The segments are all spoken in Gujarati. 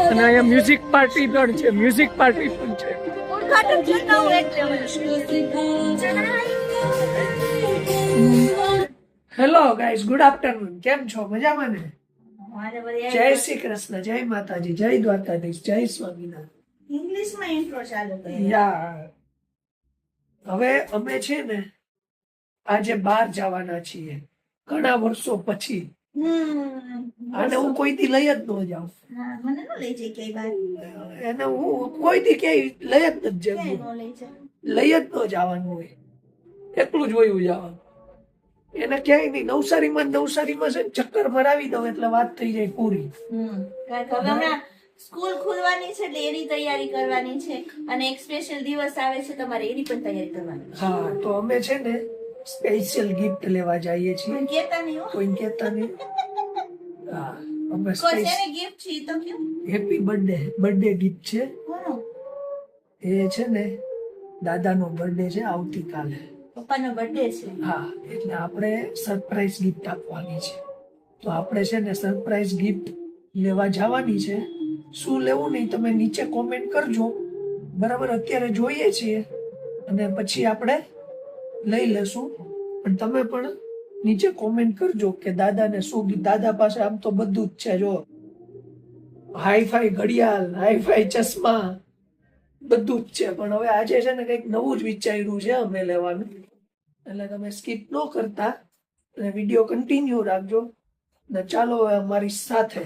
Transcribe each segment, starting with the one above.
અને અહીંયા મ્યુઝિક પાર્ટી પણ છે, મ્યુઝિક પાર્ટી પણ છે. ઉદ્ઘાટન છે નવું એટલે હેલો ગાઈઝ, ગુડ આફ્ટરનૂન. કેમ છો? મજામાં ને? જય શ્રી કૃષ્ણ, જય માતાજી, જય દ્વારકાધીશ, જય સ્વામિનારાયણ. ઇંગ્લિશમાં ઇન્ટ્રો ચાલુ કર્યો. યા હવે અમે છે ને આજે બહાર જવાના છીએ ઘણા વર્ષો પછી. અને હું કોઈ દી લઈ જ ન જાઉં, મને ન લઈ જાય ક્યાંય બહાર. એને હું કોઈ દી ક્યાંય લઈ જ નથી ક્યાંય જવું, ન લઈ જાય. લઈ જ ન જવાનું હોય, એકલું જ વયું જવાનું. એને ક્યાંય નહીં, નવસારીમાં છે ને ચક્કર મરાવી દઉં એટલે વાત થઈ જાય પૂરી. કારણ કે હવે હમણાં સ્કૂલ ખુલવાની છે એટલે એની તૈયારી કરવાની છે અને એક સ્પેશિયલ દિવસ આવે છે તમારે એની પણ તૈયારી કરવાની છે. હા, તો અમે છે ને સ્પેશિયલ ગિફ્ટ લેવા જઈએ છીએ. પણ કહેતા નહીં હો. કોઈ કહેતા નહીં. હા, અમે કોઈ એને ગિફ્ટ છે ઈ તો કયો. હેપી બર્થડે ગિફ્ટ છે. કોનો? એ છે ને દાદાનો બર્થડે છે આવતીકાલે. પપ્પાનો બર્થડે છે. હા, એટલે આપણે સરપ્રાઈઝ ગિફ્ટ આપવાની છે. તો આપણે છે ને સરપ્રાઈઝ ગિફ્ટ લેવા જવાની છે. શું લેવું નહીં તમે નીચે કોમેન્ટ કરજો, બરાબર? અત્યારે જોઈએ છીએ અને પછી આપણે લઈ લેશું. પણ તમે પણ નીચે કોમેન્ટ કરજો કે દાદાને શું. દાદા પાસે આમ તો બધું જ છે, જો હાઈફાઈ ઘડિયાળ, હાઈફાઈ ચશ્મા, બધું જ છે. પણ હવે આજે છે ને કંઈક નવું જ વિચાર્યું છે અમે લેવાનું. એટલે તમે સ્કીપ ન કરતા અને વિડીયો કન્ટિન્યુ રાખજો. ને ચાલો હવે અમારી સાથે,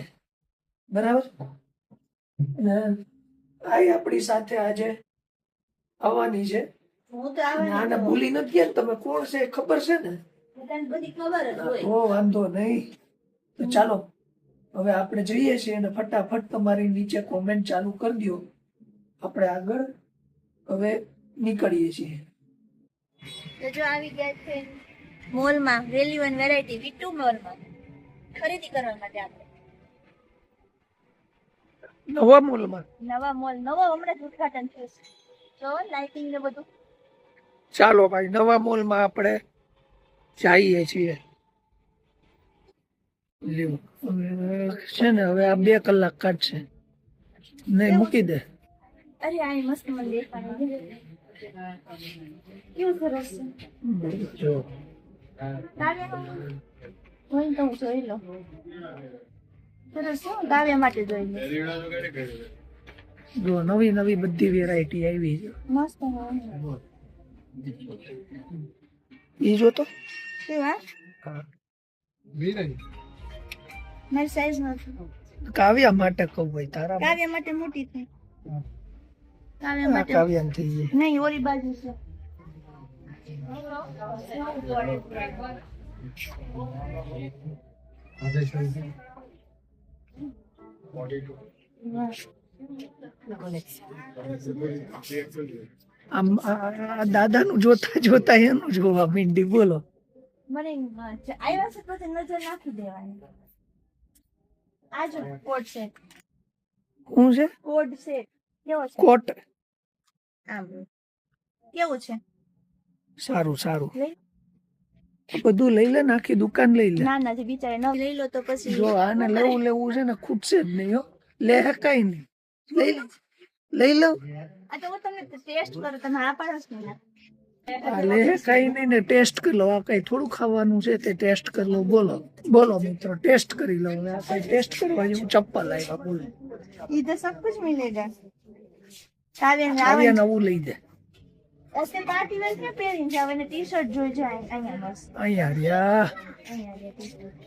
બરાબર? ને આપણી સાથે આજે આવવાની છે. હું તો અને આને આવવાની ભૂલી નથી ગયા ને તમે? કોણ છે એ ખબર છે ને? બધાને બધી ખબર જ હોય. તો વાંધો નહીં. તો ચાલો હવે આપણે જઈએ છીએ અને ફટાફટ તમારી નીચે કોમેન્ટ ચાલુ કરી દો. આપણે આગળ હવે નીકળીએ છીએ. તો જો આવી ગયા છે મોલમાં, વેલ્યુ એન્ડ વેરાયટી V2 મોલમાં ખરીદી કરવા માટે આપણે નવા મોલમાં. નવા મોલ નવો હમણાં જ ઉદ્ઘાટન થયું છે. જો લાઇટિંગ ને બધું. ચાલો ભાઈ, નવા મોલમાં આપણે જઈએ છીએ. લ્યો, હવે છે ને હવે આ 2 કલાક કાઢશે. નહીં, મૂકી દે. અરે આ મસ્ત મને દેખાય કેવું સરસ છે. જો હોય તો હું જોઈ લો. સરસ છે, હું કાવ્ય માટે જોઈ લો. જો નવી નવી બધી વેરાયટી આવી છે. મસ્ત ઈ જો તો. કેવા હા, મારી સાઈઝ નથી. કાવ્યા માટે કહું ભાઈ, તારા કાવ્ય માટે મોટી થઈ. કાવ્ય આ માટે કાવ્યા થઈ જાય. નહીં, ઓલી બાજુ છે. આમ દાદાનું જોતા જોતા એનું જોવા માંડી. બોલો. મને આવ્યા છે પછી નજર નાખી દેવાની. આ જો કોટ સેટ. શું છે? કોટ સેટ કેવો છે? કોટ. આમ કેવું છે? સારું સારું. લઈ બધું લઈ લે ને, આખી દુકાન લઈ લે. ના ના બિચારે ન લઈ લો તો પછી જો આને લેવું છે ને, ખૂટશે જ નહીં હો. લે કઈ નહીં, લઈ લઉં. આ તો હું તમને ટેસ્ટ કરું, તમે આ પાડો છો ને. આ લે કઈ નહીં ને, ટેસ્ટ કરી લો. આ કઈ થોડું ખાવાનું છે તે ટેસ્ટ કરી લો. બોલો બોલો મિત્રો, ટેસ્ટ કરી લો. આ કઈ ટેસ્ટ કરવા જેવું ચપ્પલ આવ્યા. બોલો. इधर सब कुछ मिलेगा. કાવ્ય ને કાવ્યા નવું લઈ દે. ऐसे पार्टी वेयर में પહેરીને જાવ અને ટી-શર્ટ જોઈ જાય અહીંયા મસ્ત. અહીંયા રહ્યા. અહીંયા રે ટી-શર્ટ.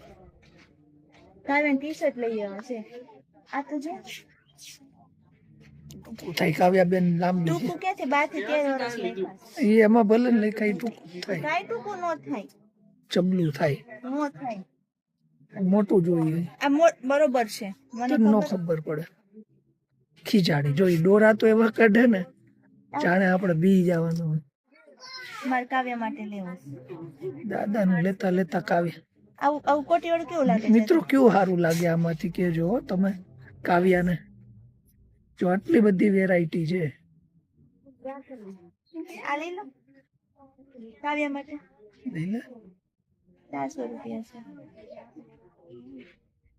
કાવ્ય ટી-શર્ટ લઈ આવે છે. આ તો જો થાય કાવ્યા બેન લાંબી છે. ટૂંકું કે છે 12 થી 13 વર્ષ લેખા. એ એમાં ભલે ને કઈ ટૂંકું થાય, કાઈ ટૂંકું નો થાય. ચબલું થાય, નો થાય. મોટું જોઈએ આ બરોબર છે. તો નો ખબર પડે. ખીજાડી જોઈ ડોરા તો એવા કાઢે ને જાણે આપણે બી જવાનું હોય. મારે કાવ્ય માટે લેવું છે. દાદાનું લેતા લેતા કાવ્યા. આવું કોટીવાળું કેવું લાગે છે? મિત્રો કેવું સારું લાગે આમાંથી કેજો હો તમે કાવ્યાને. જો આટલી બધી વેરાયટી છે. આ લઈ લો કાવ્ય માટે. લઈ લે. 400 રૂપિયા છે.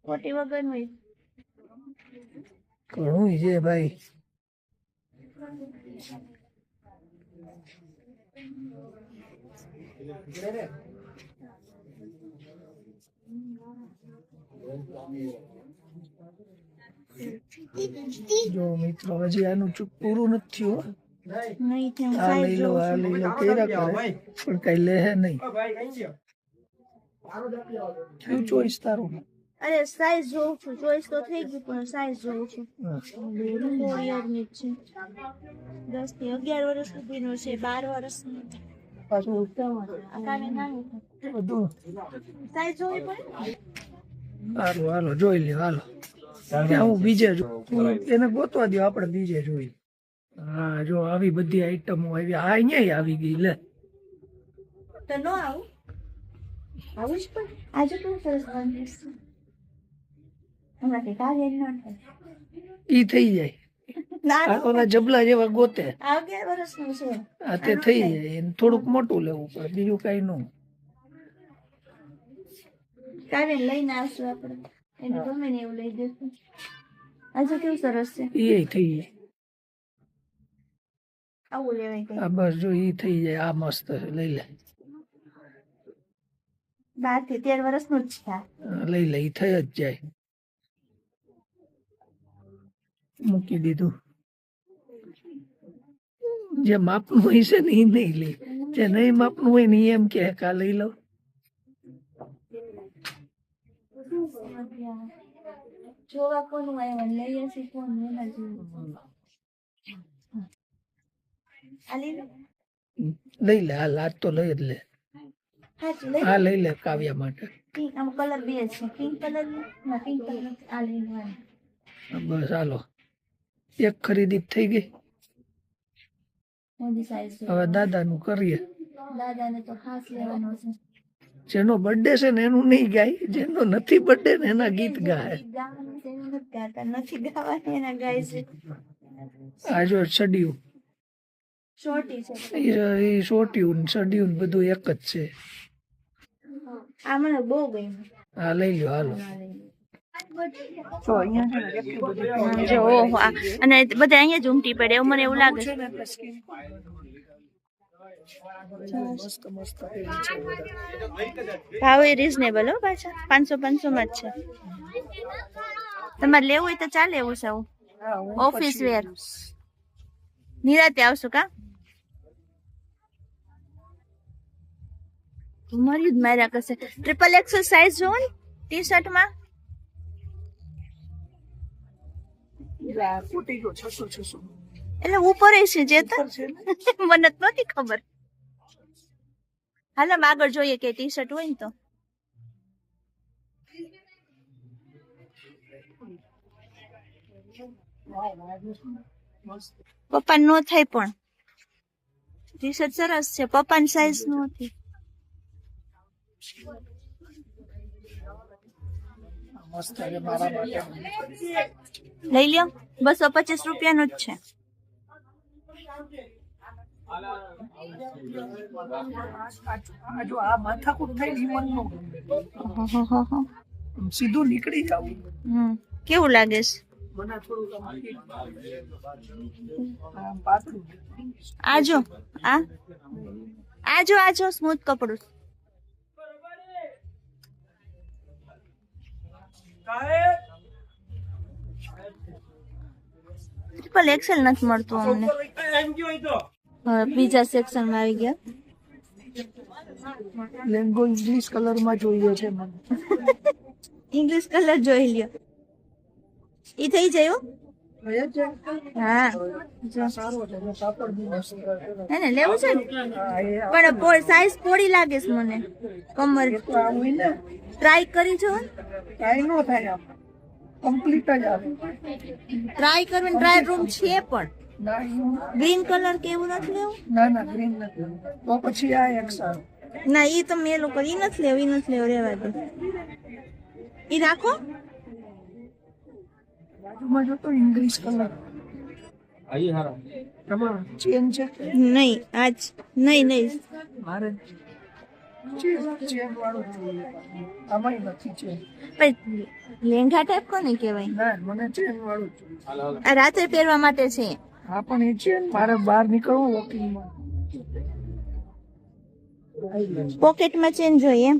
કોટી વગરનું ઘણું છે ભાઈ. જો મિત્રો હજી આનું ચૂપ પૂરું નથી થયું. નહીં થયું. આ લઈ લો આ લઈ લો કર્યા કરે પણ કઈ લે નહીં. શું ચોઈસ તારું? અરે સાઈઝ જોઉં છું. ચોઈસ તો થઈ ગયું પણ સાઈઝ જોઉં છું. 4 યરની જ છે. 10 થી 11 વર્ષ સુધીનું છે. 12 વર્ષનું પાછું કાલે નાનું છે. બધું સાઈઝ જોવી પડે. હાલો હાલો જોઈ લ્યો હાલો. ત્યાં હું બીજે એને ગોતવા દો આપણે બીજે જોઈ. હા જો આવી બધી આઈટમો આવી. આ અહીંયા આવી ગઈ લે. તો નો આવું આવું જ પણ આજે કેવું સરસ બનશે. હમણાં કંઈક આવે ન થાય. ઈ થઈ જાય. આ ઓલા જબલા જેવા ગોતે. આ 11 વર્ષનું છે. આ તે થઈ જાય. એને થોડુંક મોટું લેવું પડે બીજું કઈ ન. કાલે લઈને આવશું આપણે. એને ગમે ને એવું લઈ દેશું. આજે કેવું સરસ છે. એ થઈ જાય. આવું લેવાય કઈ. આ બસ જો ઈ થઈ જાય. આ મસ્ત છે લઈ લે. 12 થી 13 વર્ષનું જ છે. લઈ લે ઈ થઈ જ જાય. મૂકી દીધું. જે માપનું હોય છે ને એ નહીં લે. જે નહીં માપનું હોય ને ઈ એમ કે કા લઈ લો. જોવા કોનું આવ્યા લઈએ છીએ કોણ એના જેવું. આ લઈ લો. લઈ લે હાલ આજ તો લઈ જ લે. સાચું લઈ આ લઈ લે કાવ્યા માટે. પિંક આમ કલર બે છે. પિંક કલર ના પિંક કલર આ લઈ લેવાનું. બસ હાલો એક ખરીદી થઈ ગઈ. મોદી સાઈઝ હવે દાદાનું કરીએ. દાદાને તો ખાસ લેવાનો છે. જેનો બર્થડે છે ને એનું નહીં ગાય. જેનો નથી બર્થડે ને એના ગીત ગાય. ગાવાનું છે એનું નથી ગાતા. નથી ગાવાની એના ગાય છે. આ જો સડિયું શોર્ટી છે. એ સોટિયું ને સડિયું ને બધું એક જ છે. આ મને બહુ ગમ્યું. હા લઈ લ્યો હાલો. જો ઓહો અને બધા અહીંયા જ ઉમટી પડે એવું મને એવું લાગે છે. ભાવ એ રીઝનેબલ હો પાછા 500 માં જ છે. તમારે લેવું હોય તો ચાલે એવું છે. ઓફિસ વેર નિરાતે આવશું કા. મર્યું જ માર્યા કરશે. ટ્રિપલ એક્સેલ સાઈઝ જોવો ને ટી શર્ટ માં. એટલે ઉપર છે જે તો મને જ નથી ખબર. હાલ આગળ જોઈએ કે ટી શર્ટ હોય ને તો. પપ્પા નો થાય પણ ટી શર્ટ સરસ છે. પપ્પાની સાઈઝ નો હતી. લઈ લ્યો 225 રૂપિયાનું જ છે. જો આ માથાકૂટ થાય ને ઈ મન નો સીધું નીકળી જાવ. કેવું લાગે છે? મને થોડું પાતળું. આજો આજો સ્મૂથ કપડું. ટ્રિપલ એક્સેલ નથી મળતું અમને. હવે બીજા સેક્શન માં આવી ગયા. લેંગો ઇંગ્લિશ કલર માં જોઈએ છે મને. ઇંગ્લિશ કલર જોઈ લ્યો. ઈ થઈ જાય હો. હા એને લેવું છે ને પણ સાઈઝ પોડી લાગે છે મને. કમર ટ્રાય કરી જો. ટ્રાય નો થાય આપ કમ્પ્લીટ જ આવે. ટ્રાય કરવાની ટ્રાય રૂમ છે પણ ગ્રીન કલર કે એવું નથી લેવું. ના ગ્રીન નથી. તો પછી આ એક સારું. ના ઈ તમે એ લોકો ઈ નથી લેવું રેવા દો. ઈ રાખો. બાજુમાં જો તો ઇંગ્લિશ કલર તમારો ચેન છે. નહીં આજ નહીં મારે ચેન વાળું જોઈએ. આમાંય નથી ચેન. પણ લેંઘા ટાઈપ કોને કહેવાય? ના, મને ચેન વાળું જોઈએ. આ રાત્રે પહેરવા માટે છે. હા, પણ એ ચેન મારે બહાર નીકળવું વોકિંગમાં. પોકેટમાં ચેન જોઈએ એમ?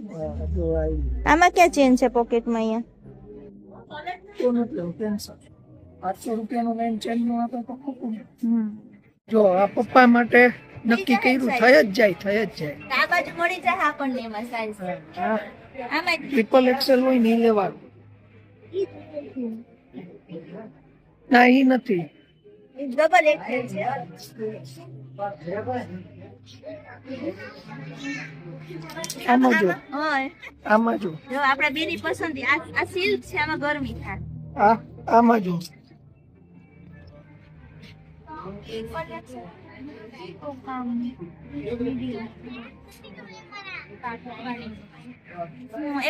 આમાં ક્યાં ચેન છે પોકેટમાં અહીંયા? તો નથી લેવું ટેન્શન. 800 રૂપિયાનું લઈને ચેન નું આપે તો ખોટું ને. જો આ પપ્પા માટે નક્કી કર્યું, થઈ જ જાય. આ બાજુ મળી જાય આપણને એમાં સાઈઝ. હા, આમાં ટ્રિપલ એક્સેલ હોય નહીં લેવાનું. ના, ઈ નથી. ડબલ એક્સેલ છે. આમાં જો, હા, આમાં જો, જો આપડા બેની પસંદ આ સિલ્ક છે, આમાં ગરમી થાય. આમાં જો.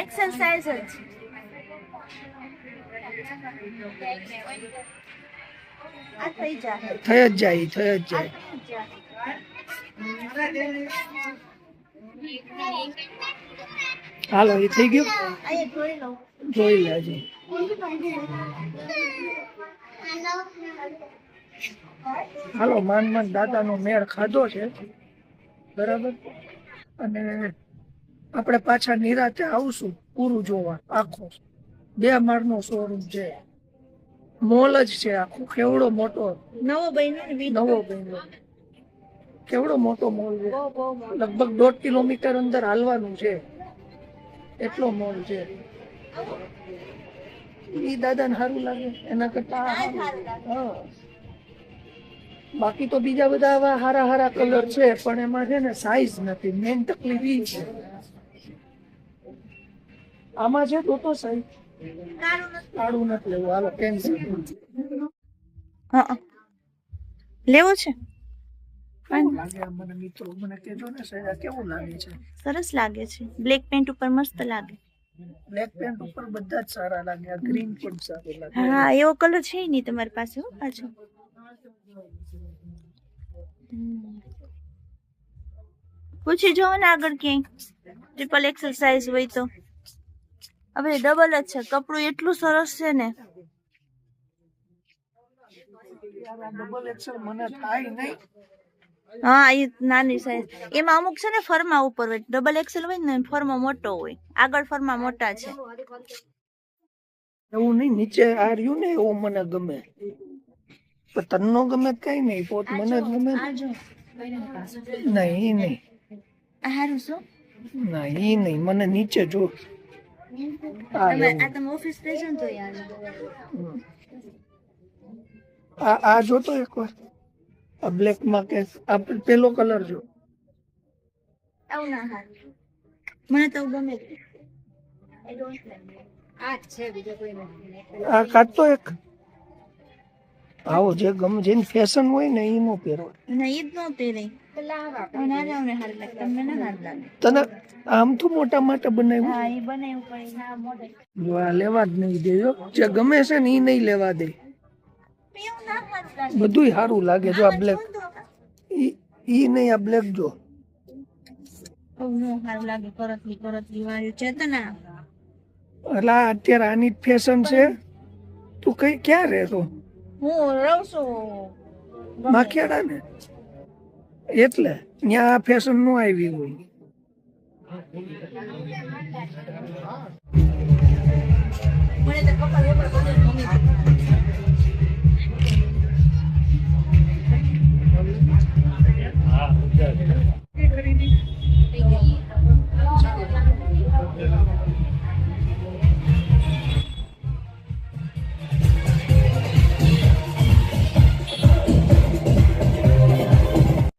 એક્સરસાઇઝ જ આ થઈ જાય. થઈ જ જાય. હાલો, એ થઈ ગયું. અહીંયા જોઈ લઉં. જોઈ લેજો. હાલો, માન દાદાનો મેળ ખાધો છે, બરાબર. અને આપણે પાછા નિરાતે આવશું પૂરું જોવા. આખો 2 માળનો શોરૂમ છે, મોલ જ છે આખો. કેવડો મોટો નવો બન્યો કેવડો મોટો મોલ છે. બહુ લગભગ 1.5 કિલોમીટર અંદર હાલવાનું છે, એટલો મોલ છે. ઈ દાદાને સારું લાગે એના કરતા. હા, બાકી તો બીજા બધા આવા હારા કલર છે, પણ એમાં છે ને સાઈઝ નથી. મેન તકલીફ ઈ છે. આમાં છે તો સાઈઝ કાળું નથી લેવું. હાલો, કેન્સલ. લેવો છે. કેવું લાગે આ મને મિત્રો? મને કહેજો ને સહેજા, કેવું લાગે છે? સરસ લાગે છે. બ્લેક પેન્ટ ઉપર મસ્ત લાગે. બ્લેક પેન્ટ ઉપર બધા જ સારા લાગે. આ ગ્રીન પણ સારું લાગે. હા, એવો કલર છે નહીં તમારી પાસે હો પાછો. પૂછી જોવો ને આગળ ક્યાંય ટ્રિપલ એક્સરસાઇઝ હોય તો. હવે ડબલ જ છે. કપડું એટલું સરસ છે ને. ડબલ એક્સેલ મને થાય નહીં. હા, એ નાની સાઈઝ. એમાં અમુક છે ને ફરમા ઉપર હોય. ડબલ એક્સેલ હોય ને ફરમા મોટો હોય, આગળ ફરમા મોટા છે. એવું નહીં, નીચે આ રહ્યું ને એવું મને ગમે. પણ તને નો ગમે કઈ નહીં, પોત મને જ ગમે. નહીં, હારું શું? નહીં, મને નીચે જો. તમે ઓફિસ પેજો ને તો યાર. આ જોતો એકવાર. આ બ્લેક માં કે આ પેલો કલર જો. આવું ના હારું. મને તો ગમે. આ કાઢતો એક. આવો જે ગમે, જેની ફેશન હોય ને એ નો પહેરવા. ના, ઈ જ નો પહેરે. નાનાઓને હારું લાગે, તમને ના હારું લાગે. તને આમ તો મોટા માટે બનાવ્યું. હા, એ બનાવ્યું પણ ના મોઢે. જો આ લેવા જ નહીં દેજો. જે ગમે છે ને એ નહીં લેવા દે. એવું ના હારું લાગે. બધુંય સારું લાગે. જો આ બ્લેક, ઈ નહીં, આ બ્લેક જો. નો હારું લાગે. કરતલી વાળું છે તો ના. એટલે અત્યારે આની ફેશન છે. તું કઈ ક્યાં રહેતો? હું રહું છું માખેડા ને, એટલે ત્યાં આ ફેશન નો આવી હોય. મને તો કપડા વેપાર બધું ગમે.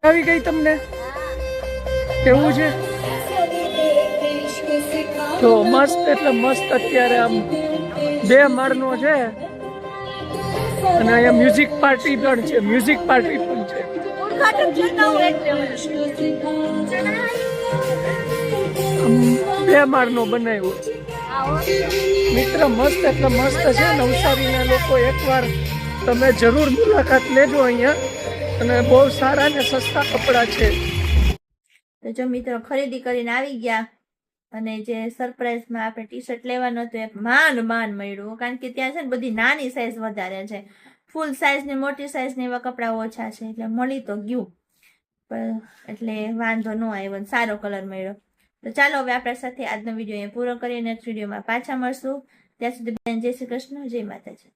આવી ગઈ તમને? કેવું છે? તો મસ્ત, એટલે મસ્ત. અત્યારે આમ 2 માળનો છે અને અહીંયા મ્યુઝિક પાર્ટી પણ છે. ઉદ્ઘાટન કરતા હોય એટલે 2 માળનો બનાવ્યો મિત્ર. મસ્ત, એટલે મસ્ત છે. નવસારીના લોકો એકવાર તમે જરૂર મુલાકાત લેજો અહીંયા. અને બહુ સારા ને સસ્તા કપડા છે. તો જો મિત્રો ખરીદી કરીને આવી ગયા અને જે સરપ્રાઈઝમાં આપણે ટી શર્ટ લેવાનું હતું એ માંડ મળ્યું, કારણ કે ત્યાં છે ને બધી નાની સાઈઝ વધારે છે, ફૂલ સાઈઝ ને મોટી સાઈઝ ને એવા કપડાં ઓછા છે, એટલે મળી તો ગયું પણ એટલે વાંધો ન આવ્યો, સારો કલર મળ્યો. તો ચાલો હવે આપણા સાથે આજનો વિડીયો અહીંયા પૂરો કરીએ. નેક્સ્ટ વિડીયોમાં પાછા મળશું. ત્યાં સુધી જય શ્રી કૃષ્ણ, જય માતાજી.